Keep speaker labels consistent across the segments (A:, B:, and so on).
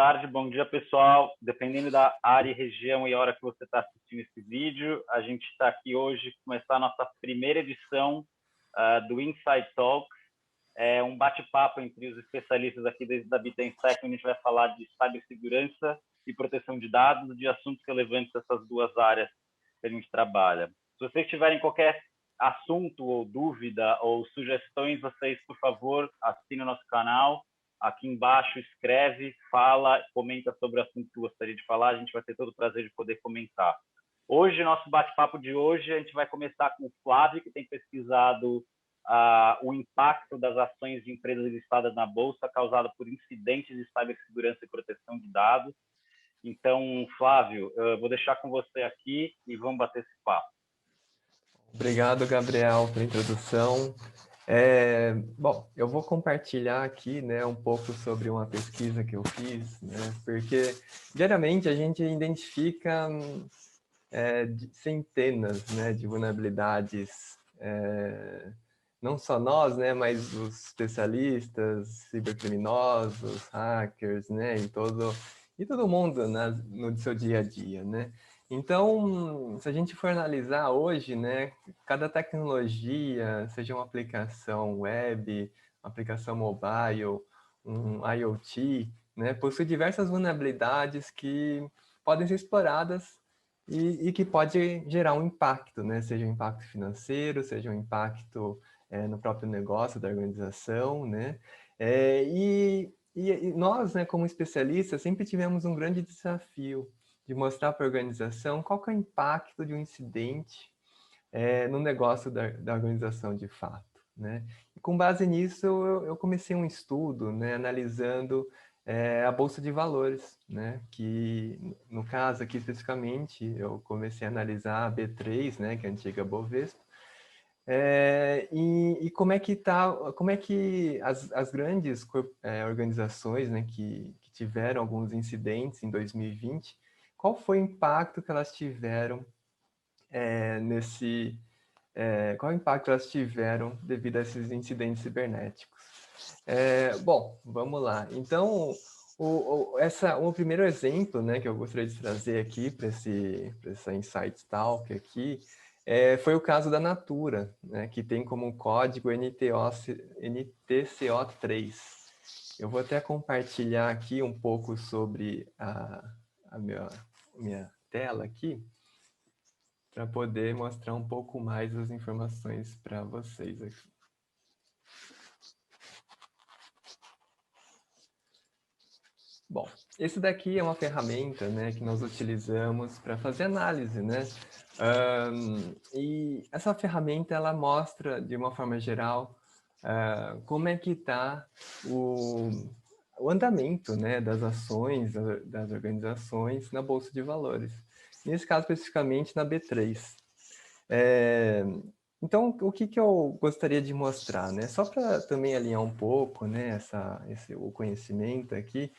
A: tarde, bom dia, pessoal. Dependendo da área, região e hora que você está assistindo esse vídeo, a gente está aqui hoje para começar a nossa primeira edição do Inside Talks. É um bate-papo entre os especialistas aqui da Bitensec, onde a gente vai falar de cibersegurança e proteção de dados, de assuntos relevantes dessas duas áreas que a gente trabalha. Se vocês tiverem qualquer assunto ou dúvida ou sugestões, vocês, por favor, assinem o nosso canal. Aqui embaixo escreve, fala, comenta sobre o assunto que gostaria de falar. A gente vai ter todo o prazer de poder comentar. Hoje, nosso bate-papo de hoje, a gente vai começar com o Flávio, que tem pesquisado o impacto das ações de empresas listadas na Bolsa causado por incidentes de cibersegurança e proteção de dados. Então, Flávio, eu vou deixar com você aqui e vamos bater esse papo.
B: Obrigado, Gabriel, pela introdução. Bom, eu vou compartilhar aqui, né, um pouco sobre uma pesquisa que eu fiz, né, porque diariamente a gente identifica centenas, né, de vulnerabilidades, não só nós, né, mas os especialistas, cibercriminosos, hackers, né, e todo mundo no seu dia a dia, né. Então, se a gente for analisar hoje, né, cada tecnologia, seja uma aplicação web, uma aplicação mobile, um IoT, né, possui diversas vulnerabilidades que podem ser exploradas e que pode gerar um impacto, né, seja um impacto financeiro, seja um impacto no próprio negócio da organização, né, e nós, né, como especialistas, sempre tivemos um grande desafio de mostrar para a organização qual que é o impacto de um incidente no negócio da organização de fato, né? E com base nisso, eu comecei um estudo, né, analisando a Bolsa de Valores, né? Que, no caso aqui especificamente, eu comecei a analisar a B3, né, que é a antiga Bovespa, e como é que as grandes organizações, né, que tiveram alguns incidentes em 2020, qual foi o impacto que elas tiveram qual o impacto elas tiveram devido a esses incidentes cibernéticos? Bom, vamos lá. Então, o primeiro exemplo, né, que eu gostaria de trazer aqui para essa Insight Talk aqui, foi o caso da Natura, né, que tem como código NTCO3. Eu vou até compartilhar aqui um pouco sobre a minha tela aqui, para poder mostrar um pouco mais as informações para vocês aqui. Bom, esse daqui é uma ferramenta, né, que nós utilizamos para fazer análise, né? E essa ferramenta, ela mostra, de uma forma geral, como é que está o andamento, né, das ações das organizações na Bolsa de Valores. Nesse caso, especificamente, na B3. Então, o que eu gostaria de mostrar, né? Só para também alinhar um pouco, né, o conhecimento aqui,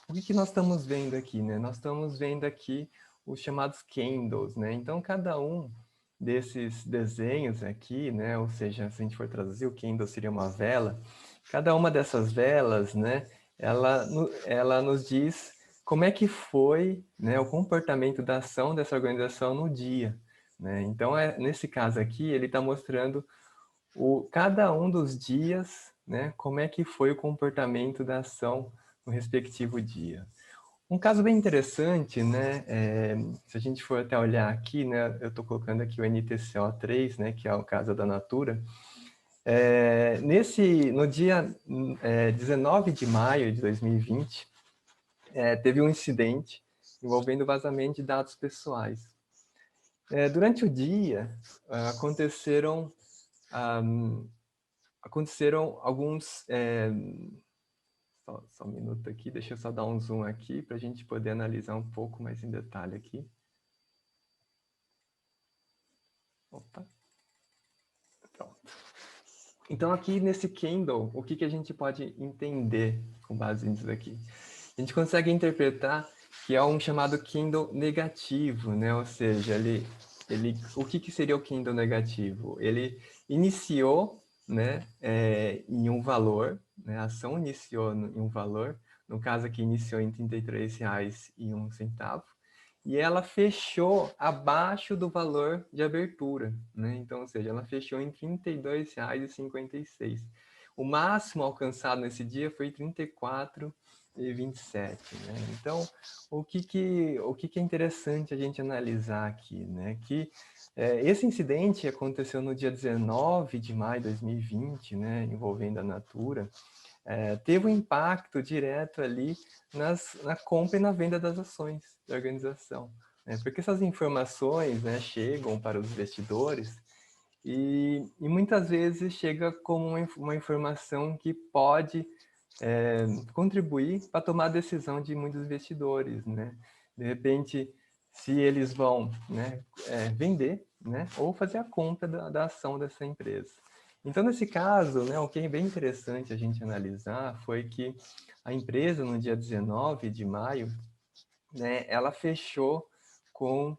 B: o que nós estamos vendo aqui, né? Nós estamos vendo aqui os chamados candles, né? Então, cada um desses desenhos aqui, né? Ou seja, se a gente for traduzir, o candle seria uma vela. Cada uma dessas velas, né? Ela nos diz como é que foi, né, o comportamento da ação dessa organização no dia, né? Então, nesse caso aqui, ele está mostrando cada um dos dias, né, como é que foi o comportamento da ação no respectivo dia. Um caso bem interessante, né, se a gente for até olhar aqui, né, eu estou colocando aqui o NTCO3, né, que é o caso da Natura. No dia 19 de maio de 2020, teve um incidente envolvendo vazamento de dados pessoais. Durante o dia, aconteceram alguns... Só um minuto aqui, deixa eu só dar um zoom aqui para a gente poder analisar um pouco mais em detalhe aqui. Opa. Pronto. Então, aqui nesse candle, o que a gente pode entender com base nisso daqui? A gente consegue interpretar que é um chamado candle negativo, né? Ou seja, o que seria o candle negativo? Ele iniciou, né, em um valor, né? A ação iniciou em um valor, no caso aqui iniciou em R$ 33,01, e ela fechou abaixo do valor de abertura, né? Então, ou seja, ela fechou em R$ 32,56. O máximo alcançado nesse dia foi R$ 34,27, né? Então, o que é interessante a gente analisar aqui, né? Que esse incidente aconteceu no dia 19 de maio de 2020, né? Envolvendo a Natura. Teve um impacto direto ali na compra e na venda das ações da organização, né? Porque essas informações, né, chegam para os investidores e muitas vezes chega como uma informação que pode contribuir para tomar a decisão de muitos investidores, né? De repente, se eles vão, né, vender, né, ou fazer a compra da ação dessa empresa. Então, nesse caso, né, o que é bem interessante a gente analisar foi que a empresa, no dia 19 de maio, né, ela fechou com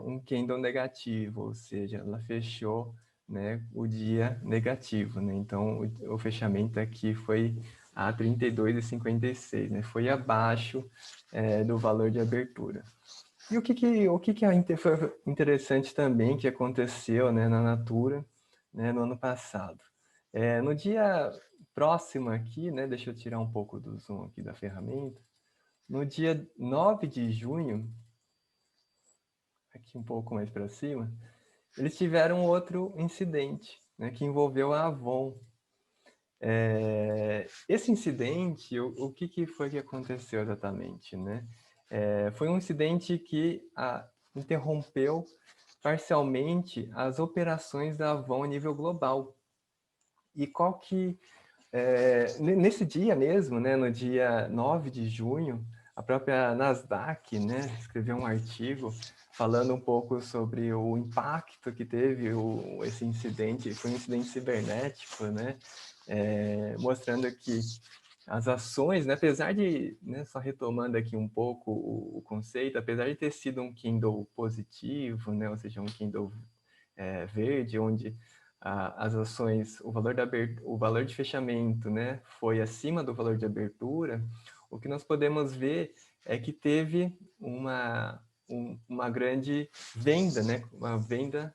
B: um candle negativo, ou seja, ela fechou, né, o dia negativo, né? Então, o fechamento aqui foi a 32,56, né? Foi abaixo do valor de abertura. E o que foi interessante também que aconteceu, né, na Natura, né, no ano passado? No dia próximo aqui, né, deixa eu tirar um pouco do zoom aqui da ferramenta, no dia 9 de junho, aqui um pouco mais para cima, eles tiveram outro incidente, né, que envolveu a Avon. Esse incidente, o que foi que aconteceu exatamente, né? Foi um incidente que interrompeu parcialmente as operações da Avon a nível global. E nesse dia mesmo, né, no dia 9 de junho, a própria Nasdaq, né, escreveu um artigo falando um pouco sobre o impacto que teve esse incidente, foi um incidente cibernético, né, mostrando que as ações, né, apesar de, né, só retomando aqui um pouco o conceito, apesar de ter sido um candle positivo, né, ou seja, um candle verde, onde as ações, o valor de fechamento, né, foi acima do valor de abertura, o que nós podemos ver é que teve uma grande venda, né, uma venda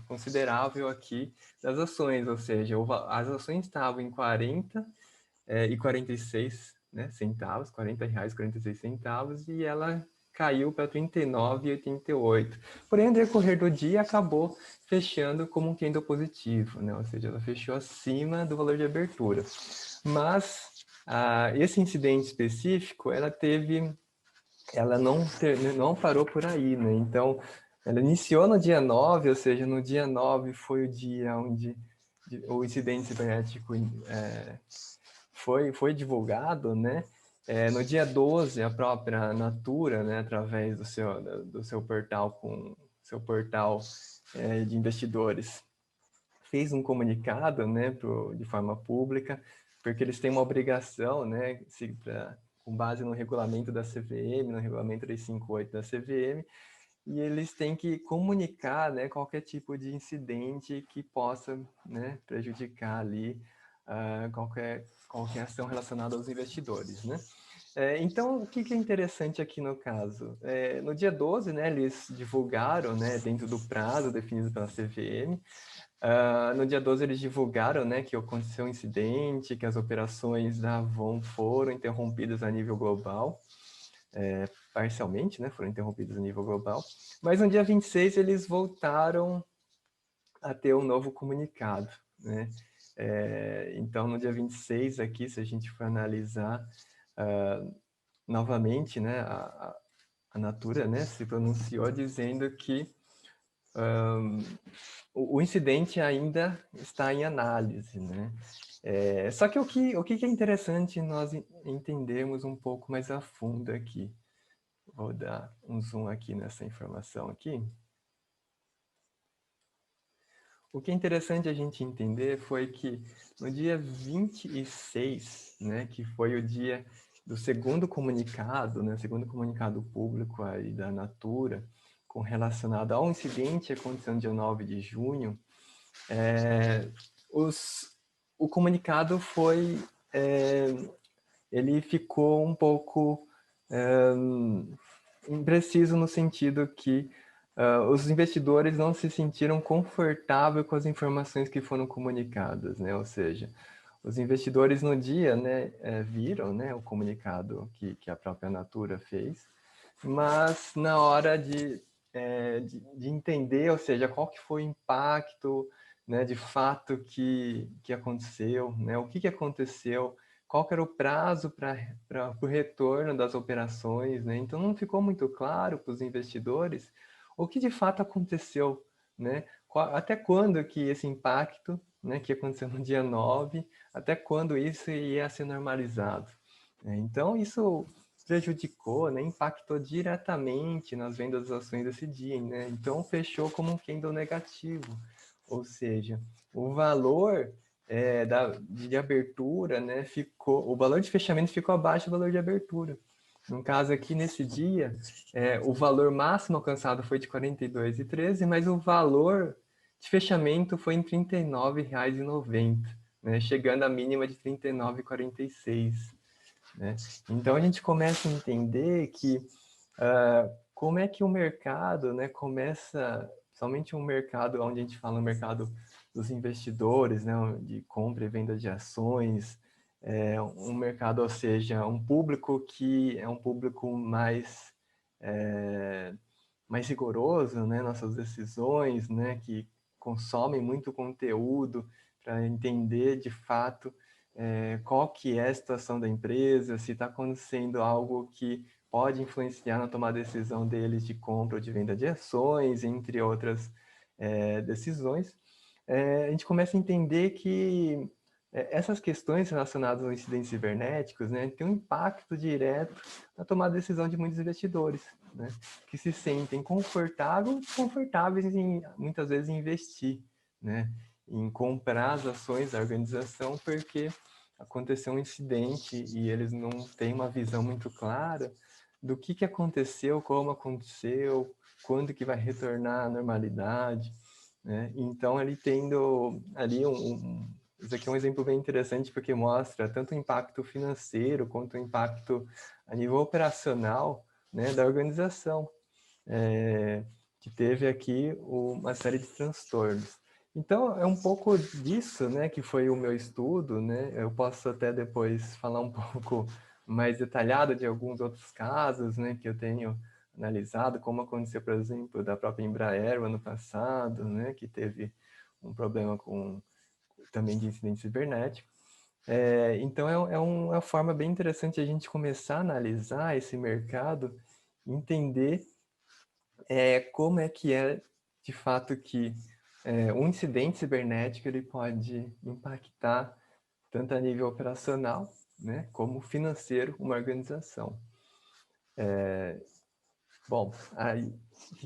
B: considerável aqui das ações, ou seja, as ações estavam em 40 e 46, né, centavos, R$ 40,46, e ela caiu para 39,88. Porém, no decorrer do dia, acabou fechando como um candle positivo, né? Ou seja, ela fechou acima do valor de abertura. Mas esse incidente específico, ela não parou por aí, né? Então, ela iniciou no dia 9, ou seja, no dia 9 foi o dia onde o incidente cibernético foi divulgado, né? No dia 12, a própria Natura, né, através do seu portal de investidores, fez um comunicado, né, de forma pública, porque eles têm uma obrigação, né, com base no regulamento da CVM, no regulamento 358 da CVM, e eles têm que comunicar, né, qualquer tipo de incidente que possa, né, prejudicar ali qualquer ação relacionada aos investidores, né? Então, o que é interessante aqui no caso? No dia 12, né, eles divulgaram, né, dentro do prazo definido pela CVM, no dia 12 eles divulgaram, né, que aconteceu um incidente, que as operações da Avon foram interrompidas a nível global, parcialmente, né, foram interrompidas a nível global, mas no dia 26 eles voltaram a ter um novo comunicado, né? Então, no dia 26 aqui, se a gente for analisar novamente, né, a Natura, né, se pronunciou dizendo que o incidente ainda está em análise, né? Só que o que é interessante nós entendermos um pouco mais a fundo aqui. Vou dar um zoom aqui nessa informação aqui. O que é interessante a gente entender foi que no dia 26, né, que foi o dia do segundo comunicado, né, segundo comunicado público aí da Natura, relacionado ao incidente que aconteceu no dia 9 de junho, o comunicado foi ele ficou um pouco impreciso no sentido que os investidores não se sentiram confortáveis com as informações que foram comunicadas, né? Ou seja, os investidores no dia, né, viram, né, o comunicado que a própria Natura fez, mas na hora de entender, ou seja, qual que foi o impacto, né, de fato que aconteceu, né, o que aconteceu, qual que era o prazo para o retorno das operações, né? Então não ficou muito claro para os investidores o que de fato aconteceu, né? Até quando que esse impacto, né, que aconteceu no dia 9, até quando isso ia ser normalizado, né? Então isso prejudicou, né, impactou diretamente nas vendas das ações desse dia, né? Então fechou como um candle negativo, ou seja, o valor de abertura, né, o valor de fechamento ficou abaixo do valor de abertura. No caso aqui, nesse dia, o valor máximo alcançado foi de R$ 42,13, mas o valor de fechamento foi em R$ 39,90, né, chegando à mínima de R$ 39,46. Né? Então, a gente começa a entender que como é que o mercado, né, começa, somente um mercado onde a gente fala no mercado dos investidores, né, de compra e venda de ações, um mercado, ou seja, um público que é um público mais rigoroso, né, nossas decisões, né, que consomem muito conteúdo para entender de fato qual que é a situação da empresa, se está acontecendo algo que pode influenciar na tomada de decisão deles de compra ou de venda de ações, entre outras decisões. A gente começa a entender que essas questões relacionadas aos incidentes cibernéticos, né, têm um impacto direto na tomada de decisão de muitos investidores, né, que se sentem confortáveis em, muitas vezes, em investir, né, em comprar as ações da organização porque aconteceu um incidente e eles não têm uma visão muito clara do que aconteceu, como aconteceu, quando que vai retornar à normalidade, né? Então, ele tendo ali isso aqui é um exemplo bem interessante porque mostra tanto o impacto financeiro quanto o impacto a nível operacional, né, da organização, que teve aqui uma série de transtornos. Então, é um pouco disso, né, que foi o meu estudo, né? Eu posso até depois falar um pouco mais detalhado de alguns outros casos, né, que eu tenho analisado, como aconteceu, por exemplo, da própria Embraer ano passado, né, que teve um problema também de incidente cibernético. Então, é uma forma bem interessante a gente começar a analisar esse mercado, entender como é que de fato, que um incidente cibernético ele pode impactar tanto a nível operacional, né, como financeiro, uma organização. Bom, aí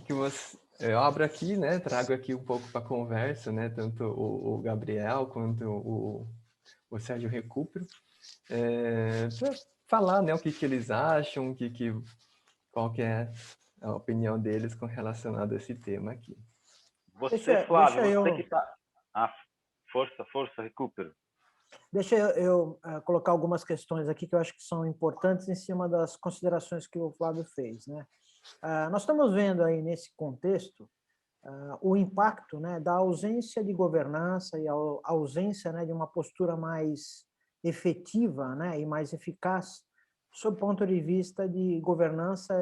B: que você, eu abro aqui, né, trago aqui um pouco para a conversa, né, tanto o Gabriel quanto o Sérgio Recupero, para falar, né, o que eles acham, qual que é a opinião deles com relacionado a esse tema aqui.
A: Você, Flávio, você que está... força, Recupero.
C: Deixa eu colocar algumas questões aqui que eu acho que são importantes em cima das considerações que o Flávio fez, né? Nós estamos vendo aí nesse contexto o impacto, né, da ausência de governança e a ausência, né, de uma postura mais efetiva, né, e mais eficaz sob o ponto de vista de governança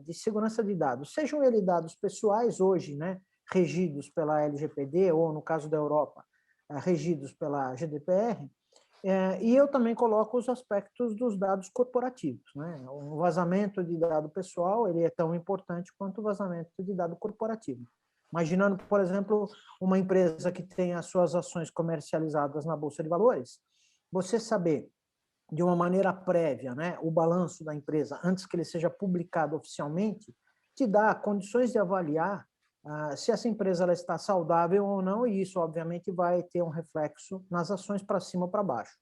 C: de segurança de dados, sejam eles dados pessoais hoje, né, regidos pela LGPD ou, no caso da Europa, regidos pela GDPR, e eu também coloco os aspectos dos dados corporativos, né? O vazamento de dado pessoal ele é tão importante quanto o vazamento de dado corporativo. Imaginando, por exemplo, uma empresa que tem as suas ações comercializadas na Bolsa de Valores, você saber de uma maneira prévia, né, o balanço da empresa antes que ele seja publicado oficialmente, te dá condições de avaliar se essa empresa ela está saudável ou não, e isso, obviamente, vai ter um reflexo nas ações para cima ou para baixo.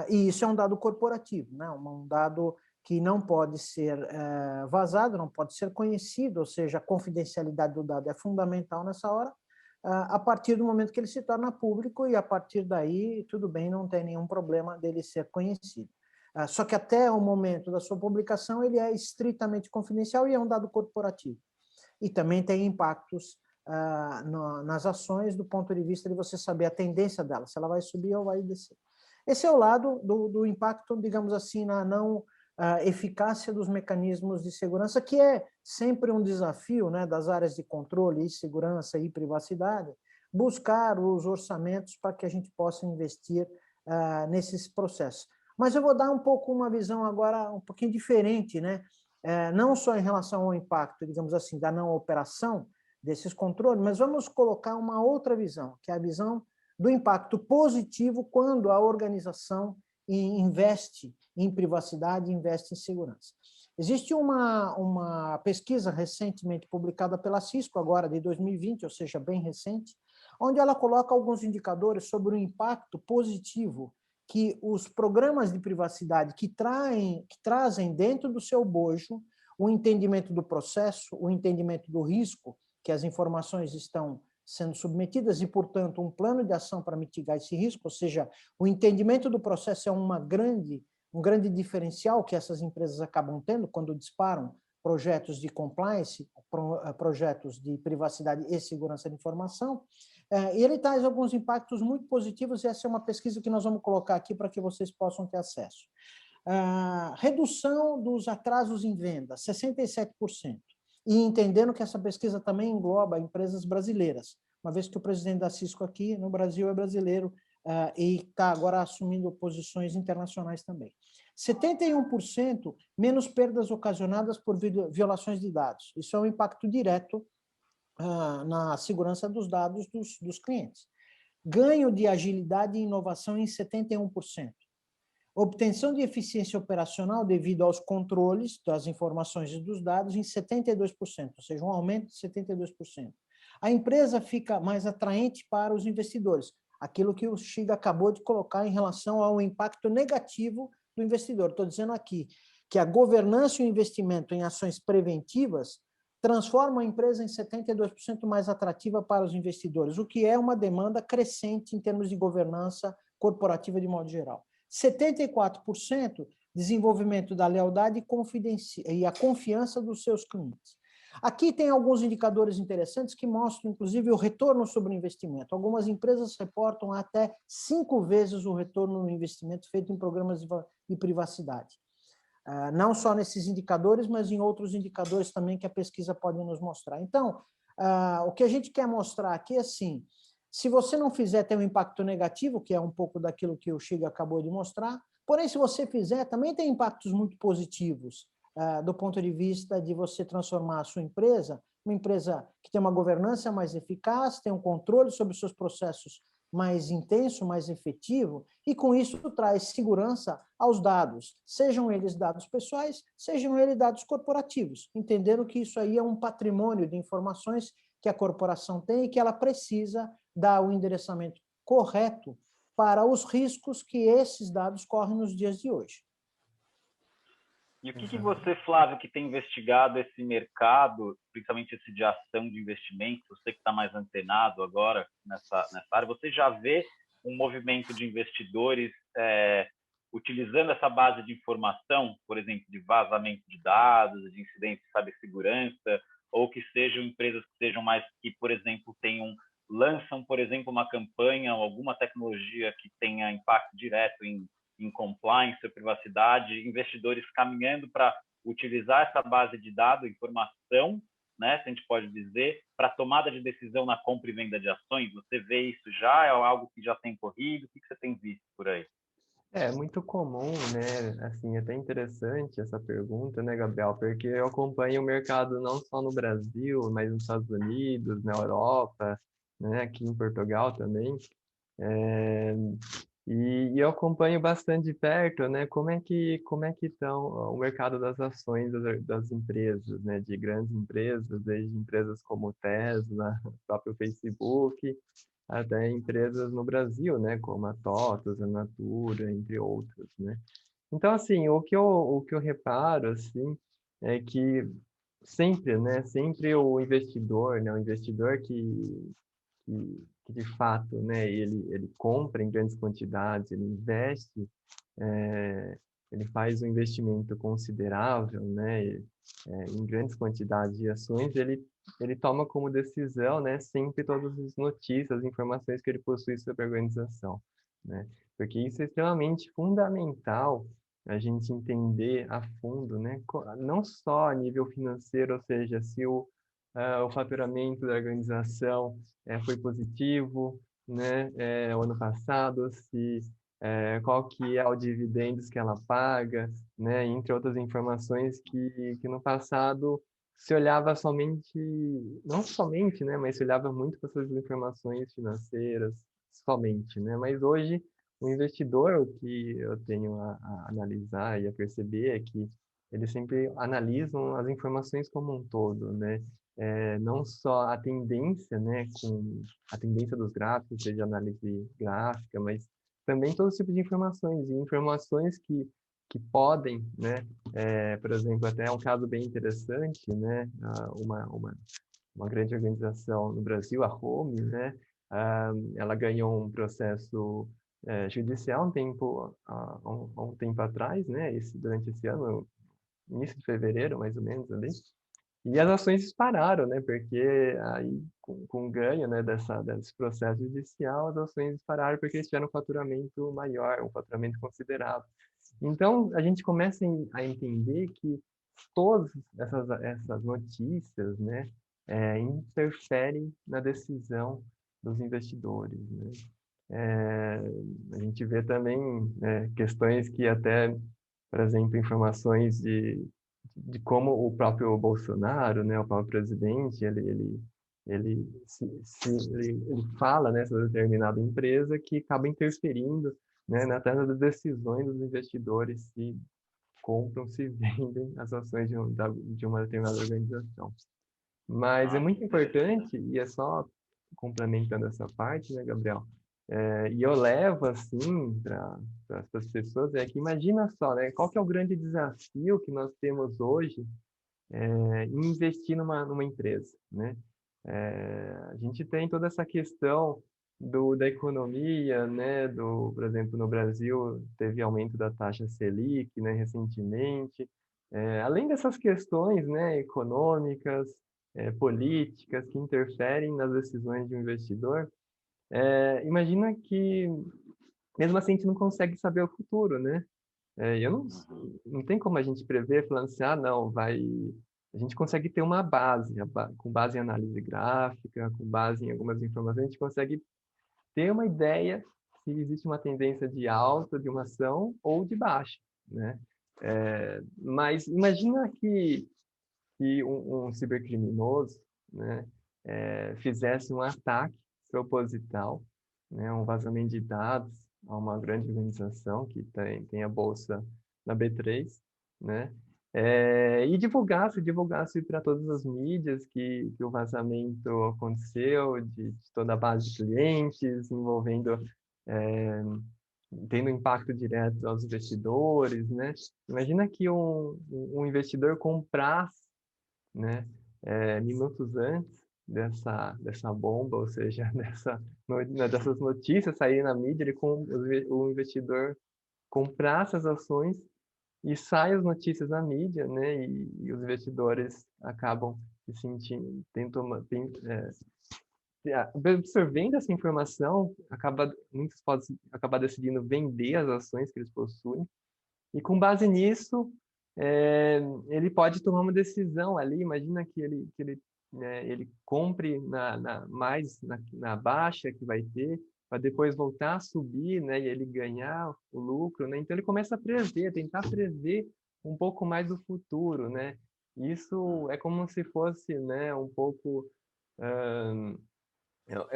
C: E isso é um dado corporativo, né? Um dado que não pode ser vazado, não pode ser conhecido, ou seja, a confidencialidade do dado é fundamental nessa hora, a partir do momento que ele se torna público, e a partir daí, tudo bem, não tem nenhum problema dele ser conhecido. Só que até o momento da sua publicação ele é estritamente confidencial e é um dado corporativo. E também tem impactos nas ações do ponto de vista de você saber a tendência dela, se ela vai subir ou vai descer. Esse é o lado do impacto, digamos assim, na não eficácia dos mecanismos de segurança, que é sempre um desafio, né, das áreas de controle e segurança e privacidade, buscar os orçamentos para que a gente possa investir nesses processos. Mas eu vou dar um pouco uma visão agora um pouquinho diferente, né? Não só em relação ao impacto, digamos assim, da não operação desses controles, mas vamos colocar uma outra visão, que é a visão do impacto positivo quando a organização investe em privacidade, investe em segurança. Existe uma pesquisa recentemente publicada pela Cisco, agora de 2020, ou seja, bem recente, onde ela coloca alguns indicadores sobre o impacto positivo que os programas de privacidade que trazem dentro do seu bojo o entendimento do processo, o entendimento do risco que as informações estão sendo submetidas e, portanto, um plano de ação para mitigar esse risco, ou seja, o entendimento do processo é um grande diferencial que essas empresas acabam tendo quando disparam projetos de compliance, projetos de privacidade e segurança de informação. E ele traz alguns impactos muito positivos, e essa é uma pesquisa que nós vamos colocar aqui para que vocês possam ter acesso. Redução dos atrasos em venda, 67%. E entendendo que essa pesquisa também engloba empresas brasileiras, uma vez que o presidente da Cisco aqui no Brasil é brasileiro e está agora assumindo posições internacionais também. 71% menos perdas ocasionadas por violações de dados. Isso é um impacto direto na segurança dos dados dos clientes. Ganho de agilidade e inovação em 71%. Obtenção de eficiência operacional devido aos controles das informações e dos dados em 72%, ou seja, um aumento de 72%. A empresa fica mais atraente para os investidores, aquilo que o Shiga acabou de colocar em relação ao impacto negativo do investidor. Estou dizendo aqui que a governança e o investimento em ações preventivas transforma a empresa em 72% mais atrativa para os investidores, o que é uma demanda crescente em termos de governança corporativa de modo geral. 74% desenvolvimento da lealdade e a confiança dos seus clientes. Aqui tem alguns indicadores interessantes que mostram, inclusive, o retorno sobre o investimento. Algumas empresas reportam até 5 vezes o retorno no investimento feito em programas de privacidade. Não só nesses indicadores, mas em outros indicadores também que a pesquisa pode nos mostrar. Então, o que a gente quer mostrar aqui é assim, se você não fizer, tem um impacto negativo, que é um pouco daquilo que o Shiga acabou de mostrar, porém, se você fizer, também tem impactos muito positivos, do ponto de vista de você transformar a sua empresa, uma empresa que tem uma governança mais eficaz, tem um controle sobre os seus processos mais intenso, mais efetivo, e com isso traz segurança aos dados, sejam eles dados pessoais, sejam eles dados corporativos, entendendo que isso aí é um patrimônio de informações que a corporação tem e que ela precisa dar o endereçamento correto para os riscos que esses dados correm nos dias de hoje.
A: E o que você, Flávio, que tem investigado esse mercado, principalmente esse de ação de investimento, você que está mais antenado agora nessa área, você já vê um movimento de investidores utilizando essa base de informação, por exemplo, de vazamento de dados, de incidentes de cibersegurança, ou que sejam empresas que sejam mais, que, por exemplo, lançam, por exemplo, uma campanha ou alguma tecnologia que tenha impacto direto em compliance ou privacidade, investidores caminhando para utilizar essa base de dados, informação, né, se a gente pode dizer, para tomada de decisão na compra e venda de ações. Você vê isso já? É algo que já tem corrido? O que você tem visto por aí?
B: É muito comum, né? Assim, é até interessante essa pergunta, né, Gabriel? Porque eu acompanho o mercado não só no Brasil, mas nos Estados Unidos, na Europa, né, aqui em Portugal também. E eu acompanho bastante de perto, né, como é que estão o mercado das ações das empresas, né, de grandes empresas, desde empresas como Tesla, o próprio Facebook, até empresas no Brasil, né, como a TOTVS, a Natura, entre outras, né. Então, assim, o que eu reparo, assim, é que sempre, né, sempre o investidor, né, o investidor que de fato, né, ele compra em grandes quantidades, ele investe ele faz um investimento considerável, né, em grandes quantidades de ações, ele toma como decisão, né, sempre todas as notícias, as informações que ele possui sobre a organização, né? Porque isso é extremamente fundamental a gente entender a fundo, né, não só a nível financeiro, ou seja, se o faturamento da organização foi positivo, né, o ano passado, se qual que é o dividendos que ela paga, né, entre outras informações que no passado se olhava somente, não somente, né, mas se olhava muito para essas informações financeiras somente, né, mas hoje o investidor, o que eu tenho a analisar e a perceber é que eles sempre analisam as informações como um todo, né, não só a tendência, né, com a tendência dos gráficos, seja análise gráfica, mas também todo tipo de informações, e informações que podem, né, por exemplo, até um caso bem interessante, né, uma grande organização no Brasil, a Home, né, ela ganhou um processo judicial há um tempo atrás, né, durante esse ano, início de fevereiro, mais ou menos, ali, e as ações dispararam, né? Porque aí, com o ganho, né, desse processo judicial, as ações dispararam porque eles tiveram um faturamento maior, um faturamento considerável. Então, a gente começa a entender que todas essas notícias, né, interferem na decisão dos investidores, né? A gente vê também questões que até, por exemplo, informações de como o próprio Bolsonaro, né, o próprio presidente, ele fala, né, sobre determinada empresa que acaba interferindo, né, até nas decisões dos investidores se compram, se vendem as ações de uma determinada organização. Mas é muito importante, e é só complementando essa parte, né, Gabriel? E eu levo, assim, para as pessoas, que imagina só, né, qual que é o grande desafio que nós temos hoje em investir numa empresa, né? A gente tem toda essa questão da economia, né? Por exemplo, no Brasil teve aumento da taxa Selic, né? Recentemente. Além dessas questões, né? Econômicas, políticas que interferem nas decisões de um investidor, imagina que mesmo assim a gente não consegue saber o futuro, né? Não tem como a gente prever, falando assim, não, vai. A gente consegue ter uma base, com base em análise gráfica, com base em algumas informações, a gente consegue ter uma ideia se existe uma tendência de alta de uma ação ou de baixa, né? Mas imagina que um cibercriminoso, né, fizesse um ataque proposital, né, um vazamento de dados a uma grande organização que tem a bolsa na B3, né, e divulgasse para todas as mídias que o vazamento aconteceu, de toda a base de clientes, envolvendo, tendo impacto direto aos investidores, né? Imagina que um investidor comprasse, né, minutos antes dessa bomba, ou seja, dessas notícias saírem na mídia, o investidor comprar essas ações e sai as notícias na mídia, né, e os investidores acabam se sentindo, absorvendo essa informação, muitos podem acabar decidindo vender as ações que eles possuem, e com base nisso, ele pode tomar uma decisão ali. Imagina que ele compre na baixa que vai ter, para depois voltar a subir, né, e ele ganhar o lucro, né? Então ele começa a tentar prever um pouco mais do futuro, né? Isso é como se fosse, né, um pouco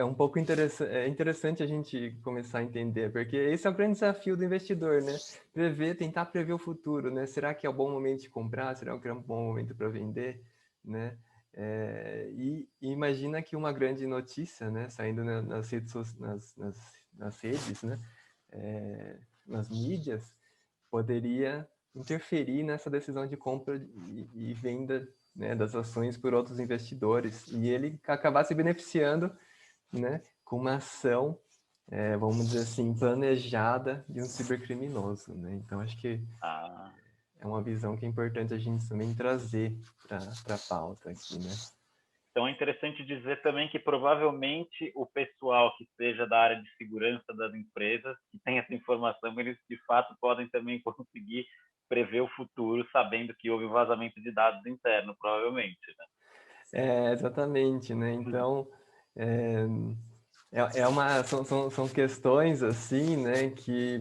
B: um pouco interessante a gente começar a entender, porque esse é o grande desafio do investidor, né? Tentar prever o futuro, né? Será que é um bom momento de comprar? Será que é um bom momento para vender, né? E imagina que uma grande notícia, né, saindo nas redes, né, nas mídias, poderia interferir nessa decisão de compra e venda, né, das ações por outros investidores, e ele acabar se beneficiando, né, com uma ação vamos dizer assim, planejada de um cibercriminoso, né? Então, acho que
A: Ah,
B: é uma visão que é importante a gente também trazer para a pauta aqui, né?
A: então é interessante dizer também que provavelmente o pessoal que seja da área de segurança das empresas, que tem essa informação, eles de fato podem também conseguir prever o futuro, sabendo que houve um vazamento de dados interno, provavelmente, né?
B: Exatamente, né? Então, são questões assim, né, que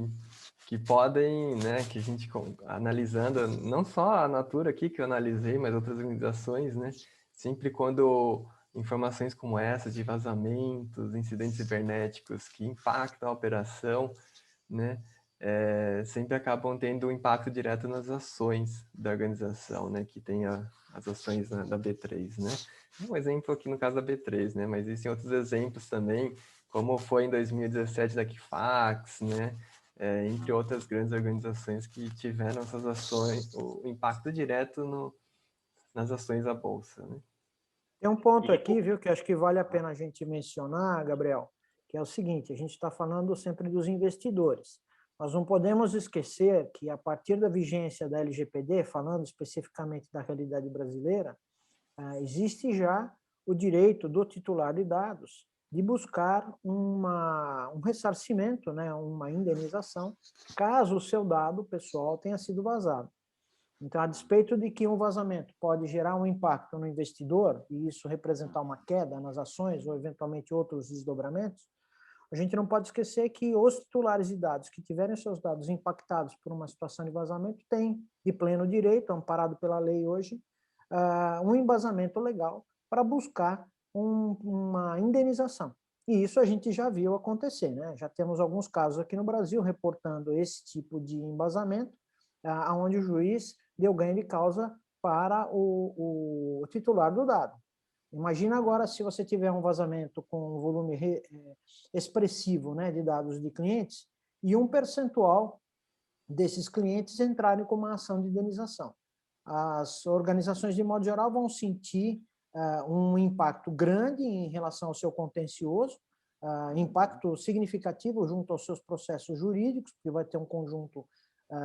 B: podem, né, que a gente analisando, não só a Natura aqui que eu analisei, mas outras organizações, né, sempre quando informações como essa de vazamentos, incidentes cibernéticos que impactam a operação, né, sempre acabam tendo um impacto direto nas ações da organização, né, que tem as ações da B3, né. Um exemplo aqui no caso da B3, né, mas existem outros exemplos também, como foi em 2017 da Equifax, né, entre outras grandes organizações que tiveram essas ações, o impacto direto nas ações da Bolsa, né.
C: Tem um ponto
A: E,
C: aqui, viu, que acho que vale a pena a gente mencionar, Gabriel, que é o seguinte: a gente está falando sempre dos investidores. Nós não podemos esquecer que, a partir da vigência da LGPD, falando especificamente da realidade brasileira, existe já o direito do titular de dados de buscar um ressarcimento, né, uma indenização, caso o seu dado pessoal tenha sido vazado. Então, a despeito de que um vazamento pode gerar um impacto no investidor, e isso representar uma queda nas ações ou, eventualmente, outros desdobramentos, a gente não pode esquecer que os titulares de dados que tiverem seus dados impactados por uma situação de vazamento têm, de pleno direito, amparado pela lei hoje, um embasamento legal para buscar uma indenização. E isso a gente já viu acontecer, né? Já temos alguns casos aqui no Brasil reportando esse tipo de embasamento, onde o juiz deu ganho de causa para o titular do dado. Imagina agora se você tiver um vazamento com um volume expressivo, né, de dados de clientes e um percentual desses clientes entrarem com uma ação de indenização. As organizações, de modo geral, vão sentir um impacto grande em relação ao seu contencioso, impacto significativo junto aos seus processos jurídicos, porque vai ter um conjunto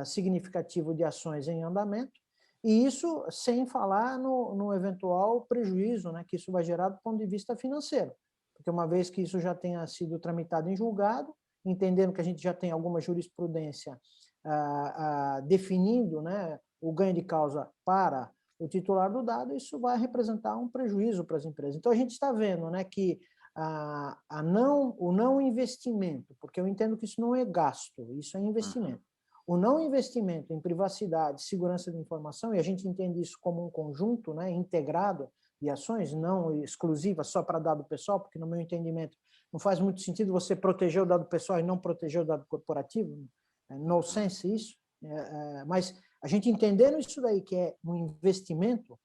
C: significativo de ações em andamento, e isso sem falar no eventual prejuízo, né, que isso vai gerar do ponto de vista financeiro, porque uma vez que isso já tenha sido tramitado em julgado, entendendo que a gente já tem alguma jurisprudência definindo, né, o ganho de causa para o titular do dado, isso vai representar um prejuízo para as empresas. Então, a gente está vendo, né, que o não investimento, porque eu entendo que isso não é gasto, isso é investimento. O não investimento em privacidade, segurança de informação, e a gente entende isso como um conjunto, né, integrado de ações, não exclusivas só para dado pessoal, porque, no meu entendimento, não faz muito sentido você proteger o dado pessoal e não proteger o dado corporativo, no sense isso, mas a gente entendendo isso daí, que é um investimento,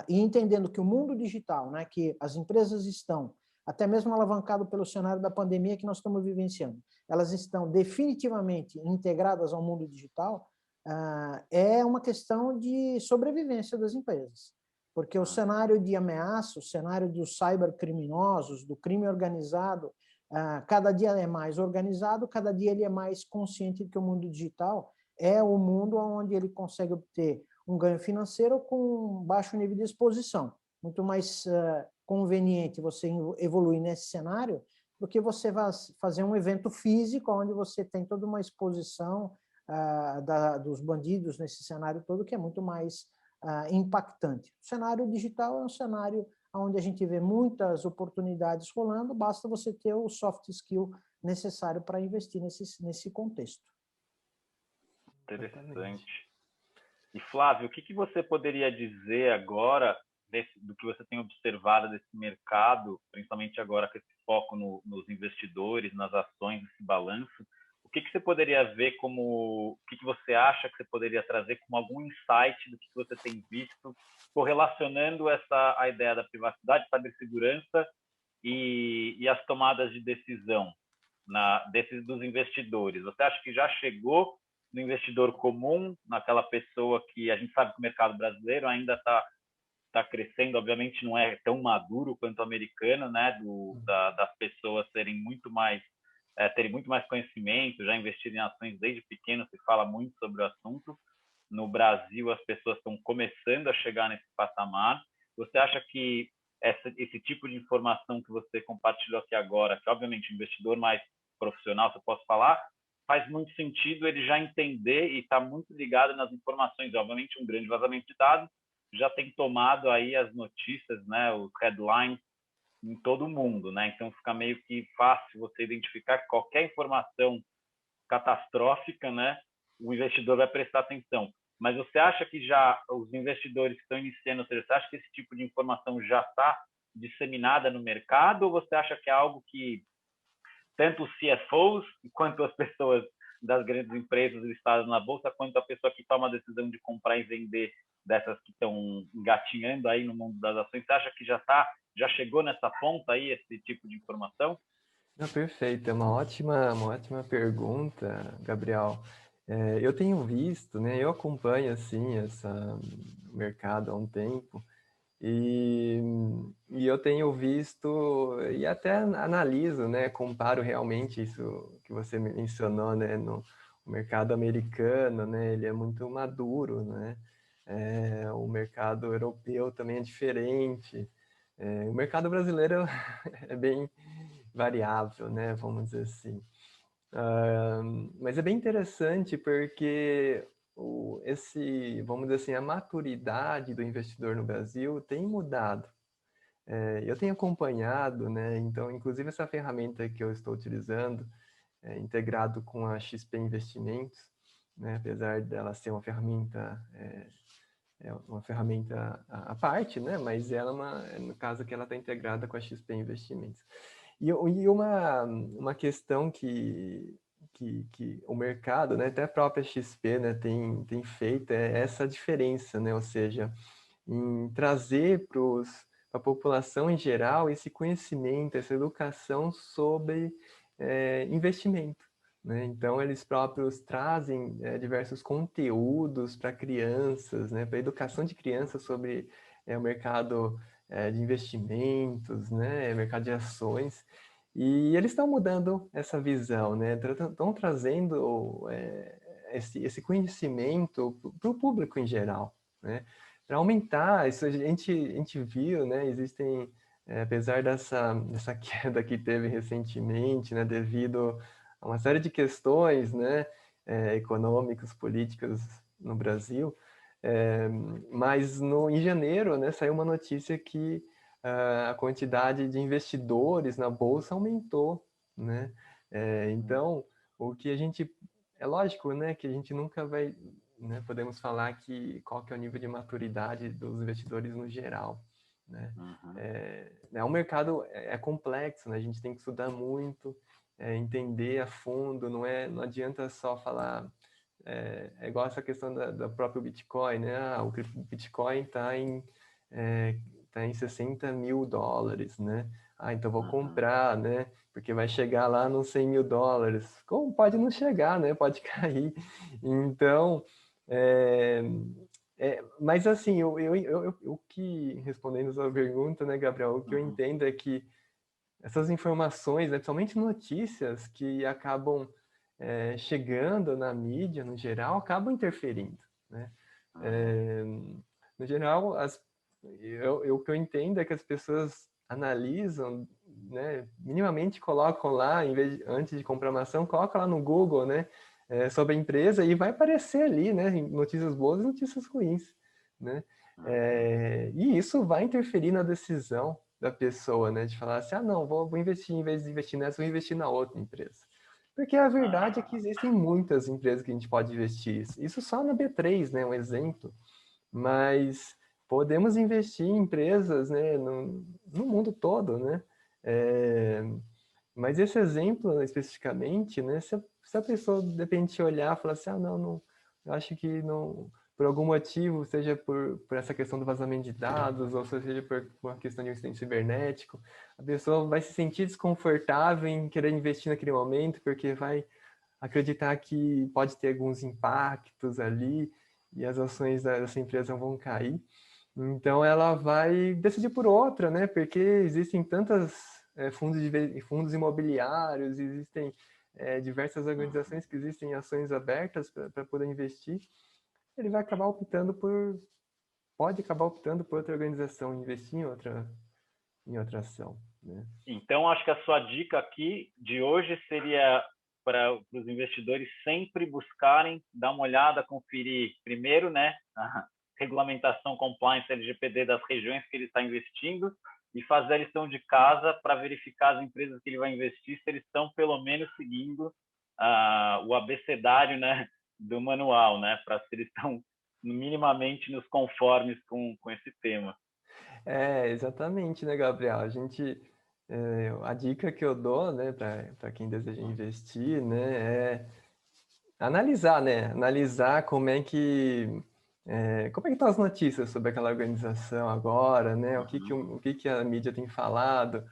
C: e entendendo que o mundo digital, né, que as empresas estão, até mesmo alavancado pelo cenário da pandemia que nós estamos vivenciando, elas estão definitivamente integradas ao mundo digital, é uma questão de sobrevivência das empresas. Porque o cenário de ameaça, o cenário dos cybercriminosos, do crime organizado, cada dia é mais organizado, cada dia ele é mais consciente de que o mundo digital é o mundo onde ele consegue obter um ganho financeiro com baixo nível de exposição. Muito mais conveniente você evoluir nesse cenário do que você vai fazer um evento físico onde você tem toda uma exposição dos bandidos nesse cenário todo, que é muito mais impactante. O cenário digital é um cenário onde a gente vê muitas oportunidades rolando, basta você ter o soft skill necessário para investir nesse contexto.
A: interessante. E, Flávio, o que você poderia dizer agora do que você tem observado desse mercado, principalmente agora com esse foco nos investidores, nas ações, nesse balanço? O que você poderia ver como... O que você acha que você poderia trazer como algum insight do que você tem visto, correlacionando a ideia da privacidade, cibersegurança e as tomadas de decisão dos investidores? Você acha que já chegou no investidor comum, naquela pessoa que a gente sabe que o mercado brasileiro ainda está crescendo, obviamente não é tão maduro quanto o americano, né, das pessoas serem muito mais terem muito mais conhecimento, já investido em ações desde pequeno, se fala muito sobre o assunto. No Brasil, as pessoas estão começando a chegar nesse patamar. Você acha que esse tipo de informação que você compartilhou aqui agora, que obviamente o investidor mais profissional, se eu posso falar, faz muito sentido ele já entender e está muito ligado nas informações. Obviamente, um grande vazamento de dados já tem tomado aí as notícias, né, os headlines em todo o mundo, né? Então fica meio que fácil você identificar que qualquer informação catastrófica, né, o investidor vai prestar atenção. Mas você acha que já os investidores que estão iniciando, ou seja, você acha que esse tipo de informação já está disseminada no mercado, ou você acha que é algo que tanto os CFOs quanto as pessoas das grandes empresas listadas na bolsa, quanto a pessoa que toma a decisão de comprar e vender dessas que estão engatinhando aí no mundo das ações, você acha que já chegou nessa ponta aí esse tipo de informação?
B: Não, perfeito, é uma ótima pergunta, Gabriel. Eu tenho visto, né, eu acompanho assim o mercado há um tempo e, e eu tenho visto e até analiso, né, comparo realmente isso que você mencionou, né, no mercado americano, né, ele é muito maduro, né, o mercado europeu também é diferente, o mercado brasileiro é bem variável, né? Vamos dizer assim. Mas é bem interessante porque vamos dizer assim, a maturidade do investidor no Brasil tem mudado. Eu tenho acompanhado, né? Então, inclusive essa ferramenta que eu estou utilizando, integrado com a XP Investimentos, né? Apesar dela ser uma ferramenta à parte, né? Mas ela no caso que ela está integrada com a XP Investimentos. E uma questão que o mercado, né, até a própria XP, né, tem feito é essa diferença, né? Ou seja, em trazer para a população em geral esse conhecimento, essa educação sobre investimento. Né? Então, eles próprios trazem diversos conteúdos para crianças, né? Para educação de crianças sobre o mercado de investimentos, né? Mercado de ações. E eles estão mudando essa visão, né? Estão trazendo esse conhecimento para o público em geral, né? Para aumentar, isso a gente viu, né? Existem, apesar dessa queda que teve recentemente, né? Devido a uma série de questões, né? Econômicas, políticas no Brasil, mas em janeiro, né? Saiu uma notícia que a quantidade de investidores na bolsa aumentou, né? Então, o que a gente é lógico, né, que a gente nunca vai, né, podemos falar qual que é o nível de maturidade dos investidores no geral, né? O mercado é complexo, né? A gente tem que estudar muito, entender a fundo, não adianta só falar, igual essa questão da próprio Bitcoin, né? O Bitcoin está em $60 mil, né? Então vou comprar, né? Porque vai chegar lá nos $100 mil. Como pode não chegar, né? Pode cair. Então, mas assim, o que, respondendo a sua pergunta, né, Gabriel, o que eu entendo é que essas informações, né, principalmente notícias que acabam chegando na mídia, no geral, acabam interferindo, né? No geral, o que eu entendo é que as pessoas analisam, né, minimamente colocam lá, antes de comprar uma ação, coloca lá no Google, né, sobre a empresa e vai aparecer ali, né, notícias boas e notícias ruins, né? E isso vai interferir na decisão da pessoa, né, de falar assim, não, vou investir, em vez de investir nessa, vou investir na outra empresa. Porque a verdade é que existem muitas empresas que a gente pode investir. Isso só na B3, né, um exemplo. Mas podemos investir em empresas, né, no mundo todo, né? Mas esse exemplo, especificamente, né, se a pessoa, de repente, olhar e falar assim, não, eu acho que não, por algum motivo, seja por essa questão do vazamento de dados, ou seja por uma questão de um incidente cibernético, a pessoa vai se sentir desconfortável em querer investir naquele momento, porque vai acreditar que pode ter alguns impactos ali, e as ações dessa empresa vão cair. Então, ela vai decidir por outra, né? Porque existem tantas fundos imobiliários, existem diversas organizações que existem ações abertas para poder investir, ele vai acabar pode acabar optando por outra organização, investir em outra ação, né?
A: Então, acho que a sua dica aqui de hoje seria para os investidores sempre buscarem dar uma olhada, conferir primeiro, né, a regulamentação compliance LGPD das regiões que ele está investindo e fazer a lição de casa para verificar as empresas que ele vai investir, se eles estão pelo menos seguindo o abecedário, né, do manual, né, para se eles estão minimamente nos conformes com esse tema.
B: Exatamente, né, Gabriel? A dica que eu dou, né, para quem deseja investir, né, é analisar, né? Analisar como é que estão as notícias sobre aquela organização agora, né? O que a mídia tem falado.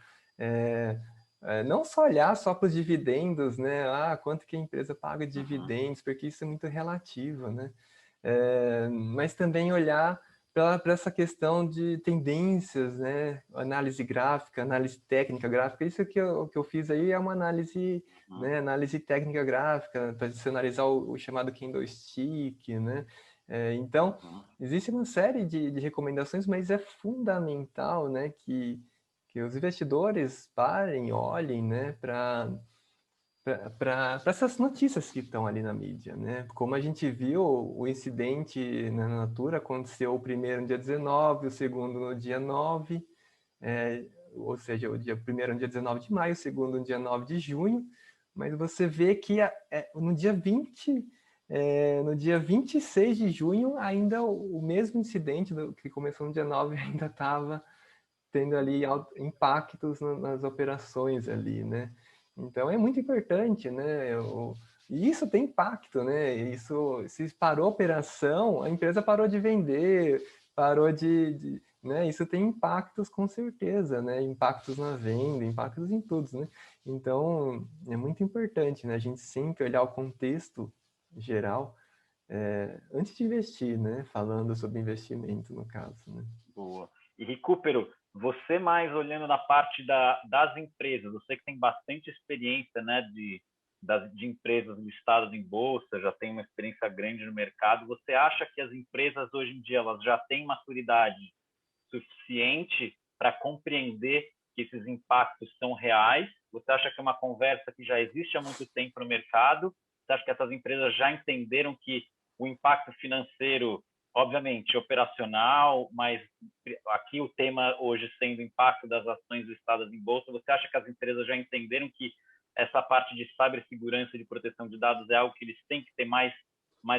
B: Não só olhar só para os dividendos, né? Quanto que a empresa paga de dividendos, porque isso é muito relativo, né? Mas também olhar para essa questão de tendências, né? Análise gráfica, análise técnica gráfica. Isso que eu fiz aí é uma análise, né? Análise técnica gráfica, para você analisar o chamado candlestick, né? Então, existe uma série de recomendações, mas é fundamental, né, que os investidores parem, olhem, né, para essas notícias que estão ali na mídia, né? Como a gente viu, o incidente na Natura aconteceu o primeiro no dia 19, o segundo no dia 9, ou seja, o primeiro no dia 19 de maio, o segundo no dia 9 de junho, mas você vê que no dia 26 de junho, ainda o mesmo incidente que começou no dia 9 ainda estava tendo ali impactos nas operações ali, né? Então é muito importante, né? E isso tem impacto, né? Se parou a operação, a empresa parou de vender, parou né? Isso tem impactos com certeza, né? Impactos na venda, impactos em tudo, né? Então é muito importante, né? A gente sempre olhar o contexto geral antes de investir, né? Falando sobre investimento, no caso, né?
A: Boa. E Recupero, você mais olhando na parte das empresas, você que tem bastante experiência, né, de empresas listadas em bolsa, já tem uma experiência grande no mercado, você acha que as empresas hoje em dia elas já têm maturidade suficiente para compreender que esses impactos são reais? Você acha que é uma conversa que já existe há muito tempo no mercado? Você acha que essas empresas já entenderam que o impacto financeiro, obviamente, operacional, mas aqui o tema hoje sendo o impacto das ações listadas em bolsa, você acha que as empresas já entenderam que essa parte de cibersegurança e de proteção de dados é algo que eles têm que ter mais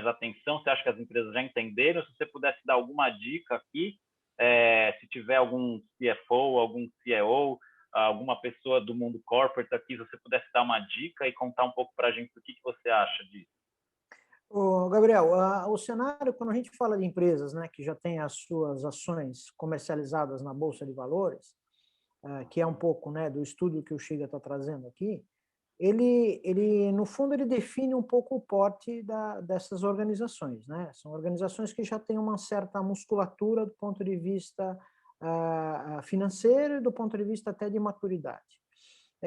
A: atenção? Você acha que as empresas já entenderam? Se você pudesse dar alguma dica aqui, se tiver algum CFO, algum CEO, alguma pessoa do mundo corporate aqui, se você pudesse dar uma dica e contar um pouco para a gente o que você acha disso.
C: Gabriel, o cenário, quando a gente fala de empresas, né, que já têm as suas ações comercializadas na Bolsa de Valores, que é um pouco, né, do estudo que o Shiga está trazendo aqui, ele, no fundo, ele define um pouco o porte dessas organizações, né? São organizações que já têm uma certa musculatura do ponto de vista financeiro e do ponto de vista até de maturidade.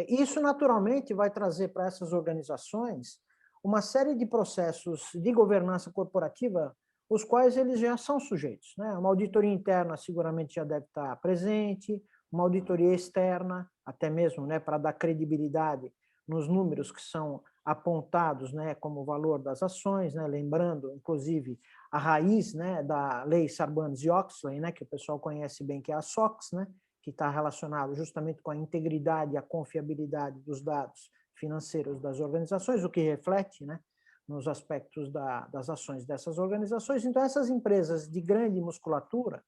C: Isso, naturalmente, vai trazer para essas organizações uma série de processos de governança corporativa, os quais eles já são sujeitos, né? Uma auditoria interna seguramente já deve estar presente, uma auditoria externa, até mesmo, né, para dar credibilidade nos números que são apontados, né, como valor das ações, né, lembrando, inclusive, a raiz, né, da lei Sarbanes-Oxley, né, que o pessoal conhece bem, que é a SOX, né, que está relacionado justamente com a integridade e a confiabilidade dos dados financeiros das organizações, o que reflete, né, nos aspectos das ações dessas organizações. Então, essas empresas de grande musculatura,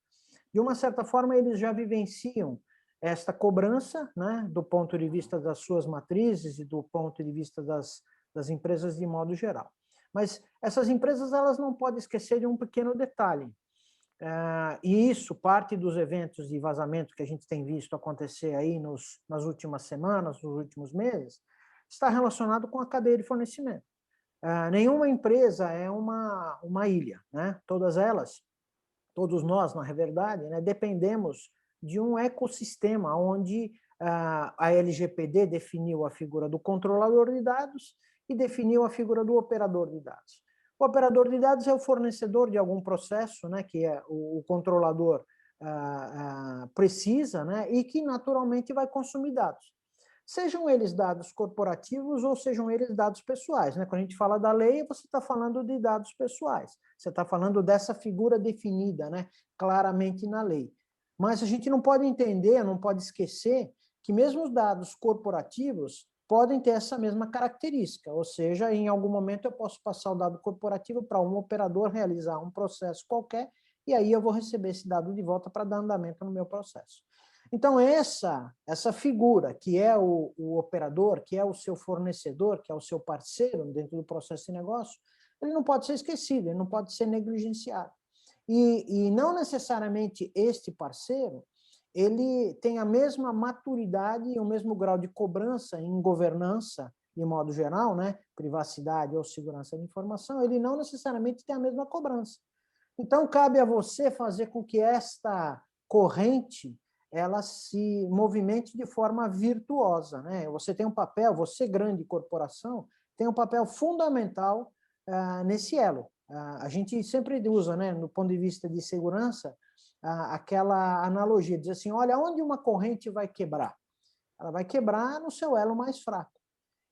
C: de uma certa forma, eles já vivenciam esta cobrança, né, do ponto de vista das suas matrizes e do ponto de vista das empresas de modo geral. Mas essas empresas, elas não podem esquecer de um pequeno detalhe. E isso, parte dos eventos de vazamento que a gente tem visto acontecer aí nas últimas semanas, nos últimos meses, está relacionado com a cadeia de fornecimento. Nenhuma empresa é uma ilha, né? Todas elas, todos nós, na verdade, né, dependemos de um ecossistema onde a LGPD definiu a figura do controlador de dados e definiu a figura do operador de dados. O operador de dados é o fornecedor de algum processo, né, que o controlador precisa, né, e que naturalmente vai consumir dados. Sejam eles dados corporativos ou sejam eles dados pessoais, né? Quando a gente fala da lei, você está falando de dados pessoais. Você está falando dessa figura definida, né, claramente na lei. Mas a gente não pode entender, não pode esquecer que mesmo os dados corporativos podem ter essa mesma característica, ou seja, em algum momento eu posso passar o dado corporativo para um operador realizar um processo qualquer, e aí eu vou receber esse dado de volta para dar andamento no meu processo. Então, essa figura, que é o operador, que é o seu fornecedor, que é o seu parceiro dentro do processo de negócio, ele não pode ser esquecido, ele não pode ser negligenciado. E não necessariamente este parceiro ele tem a mesma maturidade e o mesmo grau de cobrança em governança, de modo geral, né, privacidade ou segurança de informação, ele não necessariamente tem a mesma cobrança. Então, cabe a você fazer com que esta corrente ela se movimente de forma virtuosa, né? Você tem um papel, você grande corporação, tem um papel fundamental nesse elo. A gente sempre usa, né, no ponto de vista de segurança, aquela analogia, diz assim, olha, onde uma corrente vai quebrar? Ela vai quebrar no seu elo mais fraco.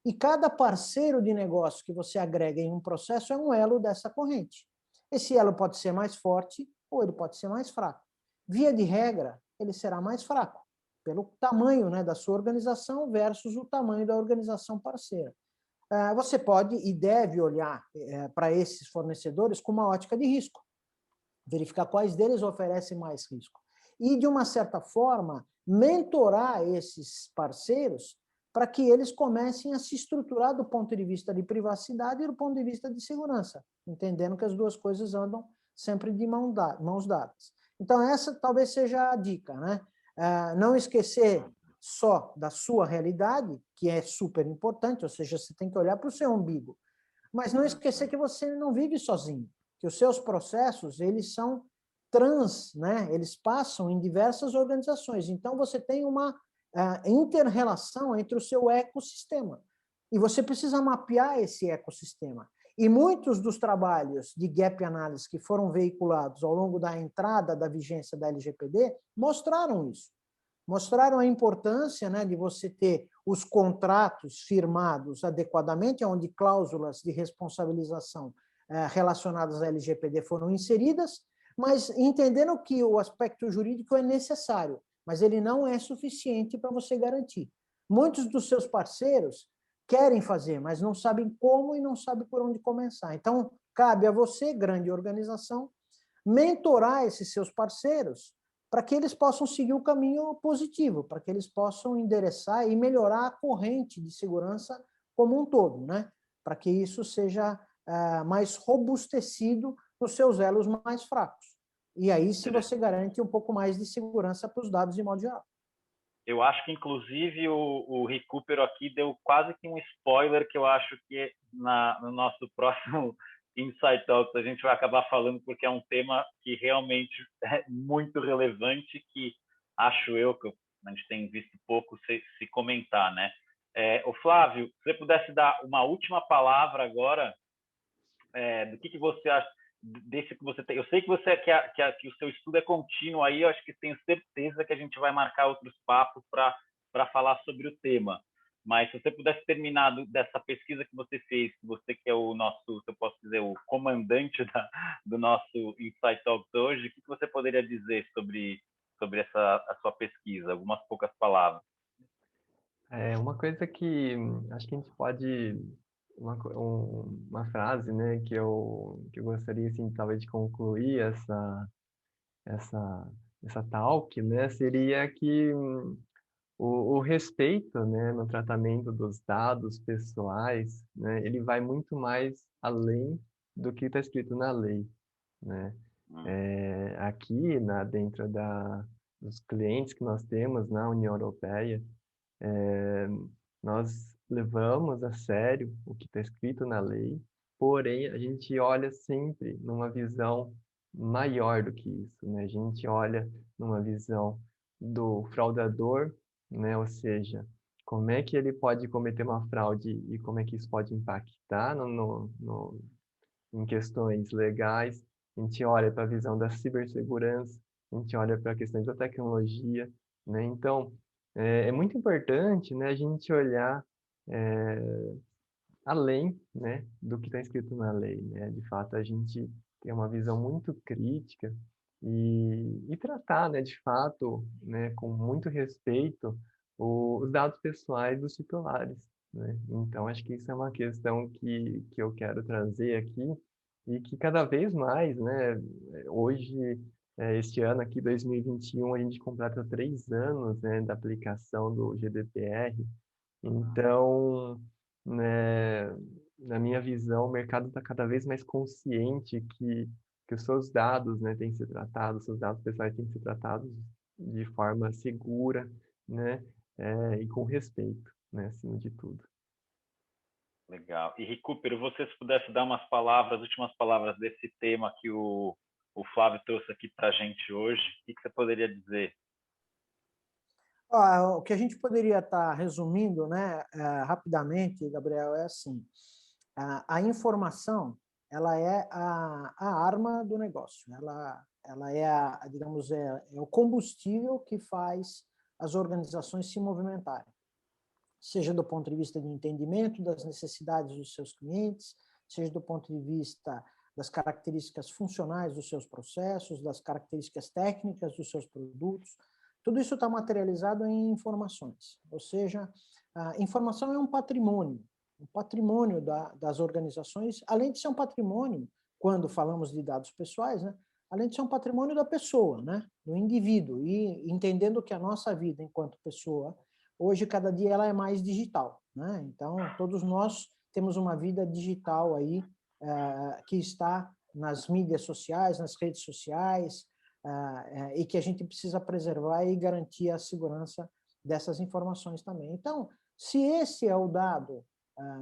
C: E cada parceiro de negócio que você agrega em um processo é um elo dessa corrente. Esse elo pode ser mais forte ou ele pode ser mais fraco. Via de regra, ele será mais fraco, pelo tamanho, né, da sua organização versus o tamanho da organização parceira. Você pode e deve olhar para esses fornecedores com uma ótica de risco, verificar quais deles oferecem mais risco. E, de uma certa forma, mentorar esses parceiros para que eles comecem a se estruturar do ponto de vista de privacidade e do ponto de vista de segurança, entendendo que as duas coisas andam sempre de mãos dadas. Então, essa talvez seja a dica, né? Não esquecer só da sua realidade, que é super importante, ou seja, você tem que olhar para o seu umbigo, mas não esquecer que você não vive sozinho, que os seus processos, eles são né? Eles passam em diversas organizações. Então, você tem uma inter-relação entre o seu ecossistema. E você precisa mapear esse ecossistema. E muitos dos trabalhos de gap analysis que foram veiculados ao longo da entrada da vigência da LGPD mostraram isso. Mostraram a importância, né, de você ter os contratos firmados adequadamente, onde cláusulas de responsabilização relacionadas à LGPD foram inseridas, mas entendendo que o aspecto jurídico é necessário, mas ele não é suficiente para você garantir. Muitos dos seus parceiros querem fazer, mas não sabem como e não sabem por onde começar. Então, cabe a você, grande organização, mentorar esses seus parceiros para que eles possam seguir o caminho positivo, para que eles possam endereçar e melhorar a corrente de segurança como um todo, né? Para que isso seja mais robustecido nos seus elos mais fracos. E aí, se você garante um pouco mais de segurança para os dados de modo geral.
A: Eu acho que, inclusive, o Recupero aqui deu quase que um spoiler que eu acho que no nosso próximo Insight Talks a gente vai acabar falando, porque é um tema que realmente é muito relevante, que acho eu que a gente tem visto pouco se comentar, né? O Flávio, se você pudesse dar uma última palavra agora, do que você acha desse que você tem. Eu sei que você que o seu estudo é contínuo aí, eu acho que tenho certeza que a gente vai marcar outros papos para falar sobre o tema. Mas se você pudesse terminar dessa pesquisa que você fez, você que é o nosso, se eu posso dizer, o comandante do nosso Insight Talks hoje, o que você poderia dizer sobre a sua pesquisa? Algumas poucas palavras.
B: Uma coisa que acho que a gente pode uma frase, né, que eu gostaria, assim, talvez de concluir essa talk, né, seria que o respeito, né, no tratamento dos dados pessoais, né, ele vai muito mais além do que está escrito na lei, né? Aqui, dentro dos clientes que nós temos na União Europeia, nós levamos a sério o que está escrito na lei, porém a gente olha sempre numa visão maior do que isso, né? A gente olha numa visão do fraudador né? Ou seja, como é que ele pode cometer uma fraude e como é que isso pode impactar em questões legais. A gente olha para a visão da cibersegurança, a gente olha para questões da tecnologia, né? Então, é muito importante, né, a gente olhar além, né, do que está escrito na lei, né? De fato, a gente tem uma visão muito crítica e tratar, né, de fato, né, com muito respeito, os dados pessoais dos titulares, né? Então, acho que isso é uma questão que eu quero trazer aqui e que cada vez mais, né, hoje, este ano aqui, 2021, a gente completa 3 anos, né, da aplicação do GDPR. Então, né, na minha visão, o mercado está cada vez mais consciente que os seus dados, né, têm que ser tratados, os seus dados pessoais têm que ser tratados de forma segura, né, e com respeito, né, acima de tudo.
A: Legal. E, Recupero, você se pudesse dar umas palavras, últimas palavras desse tema que o Flávio trouxe aqui para a gente hoje, o que você poderia dizer?
C: O que a gente poderia estar resumindo, né, rapidamente, Gabriel, é assim: a informação, ela é a arma do negócio, ela é, digamos, é o combustível que faz as organizações se movimentarem, seja do ponto de vista de entendimento das necessidades dos seus clientes, seja do ponto de vista das características funcionais dos seus processos, das características técnicas dos seus produtos. Tudo isso está materializado em informações, ou seja, a informação é um patrimônio das organizações, além de ser um patrimônio, quando falamos de dados pessoais, né, além de ser um patrimônio da pessoa, né, do indivíduo, e entendendo que a nossa vida enquanto pessoa, hoje, cada dia, ela é mais digital, né? Então, todos nós temos uma vida digital aí, que está nas mídias sociais, nas redes sociais, e que a gente precisa preservar e garantir a segurança dessas informações também. Então, se esse é o dado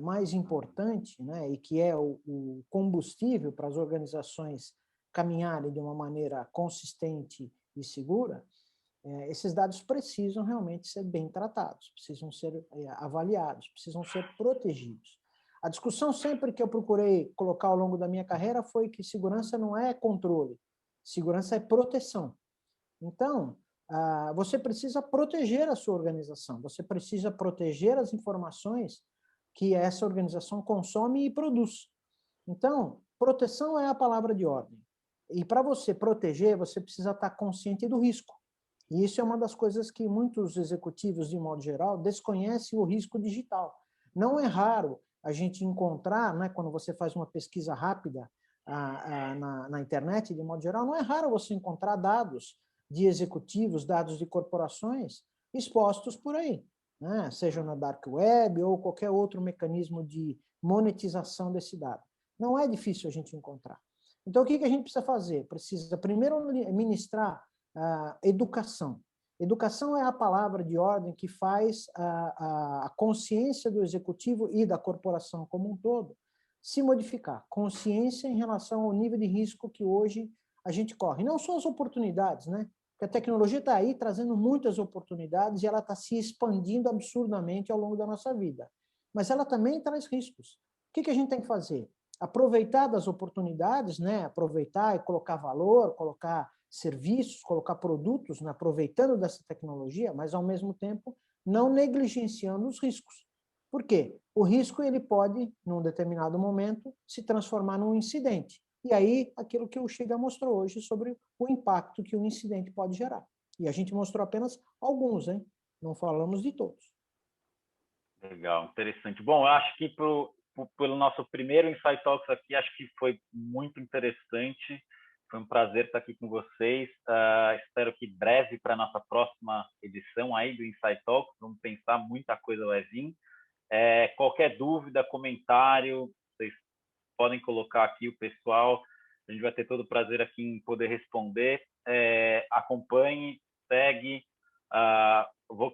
C: mais importante, né, e que é o combustível para as organizações caminharem de uma maneira consistente e segura, esses dados precisam realmente ser bem tratados, precisam ser avaliados, precisam ser protegidos. A discussão sempre que eu procurei colocar ao longo da minha carreira foi que segurança não é controle, segurança é proteção. Então, você precisa proteger a sua organização, você precisa proteger as informações que essa organização consome e produz. Então, proteção é a palavra de ordem. E para você proteger, você precisa estar consciente do risco. E isso é uma das coisas que muitos executivos, de modo geral, desconhecem: o risco digital. Não é raro a gente encontrar, né, quando você faz uma pesquisa rápida na internet, de modo geral, não é raro você encontrar dados de executivos, dados de corporações expostos por aí, né, seja na dark web ou qualquer outro mecanismo de monetização desse dado. Não é difícil a gente encontrar. Então, o que a gente precisa fazer? Precisa primeiro ministrar educação. Educação é a palavra de ordem que faz a consciência do executivo e da corporação como um todo se modificar. Consciência em relação ao nível de risco que hoje a gente corre. Não só as oportunidades, né? Porque a tecnologia está aí trazendo muitas oportunidades e ela está se expandindo absurdamente ao longo da nossa vida. Mas ela também traz riscos. O que a gente tem que fazer? Aproveitar das oportunidades, né? Aproveitar e colocar valor, colocar serviços, colocar produtos, né, aproveitando dessa tecnologia, mas ao mesmo tempo não negligenciando os riscos. Por quê? O risco ele pode, num determinado momento, se transformar num incidente. E aí, aquilo que o Shiga mostrou hoje sobre o impacto que um incidente pode gerar. E a gente mostrou apenas alguns, hein? Não falamos de todos.
A: Legal, interessante. Bom, eu acho que pelo nosso primeiro Insight Talks aqui, acho que foi muito interessante. Foi um prazer estar aqui com vocês. Espero que breve para a nossa próxima edição aí do Insight Talks. Vamos pensar, muita coisa vai vir. Qualquer dúvida, comentário, vocês podem colocar aqui, o pessoal. A gente vai ter todo o prazer aqui em poder responder. Acompanhe, segue. A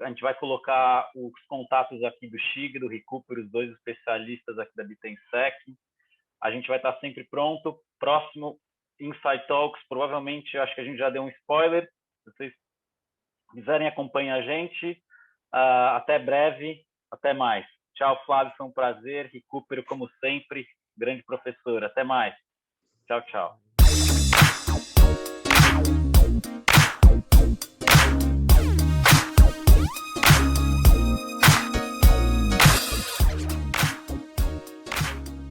A: gente vai colocar os contatos aqui do Shiga, do Recupero, os dois especialistas aqui da Bitensec. A gente vai estar sempre pronto. Próximo Insight Talks, provavelmente, acho que a gente já deu um spoiler. Se vocês quiserem, acompanhar a gente. Até breve, até mais. Tchau, Flávio, foi um prazer. Recupero, como sempre, grande professor. Até mais. Tchau, tchau.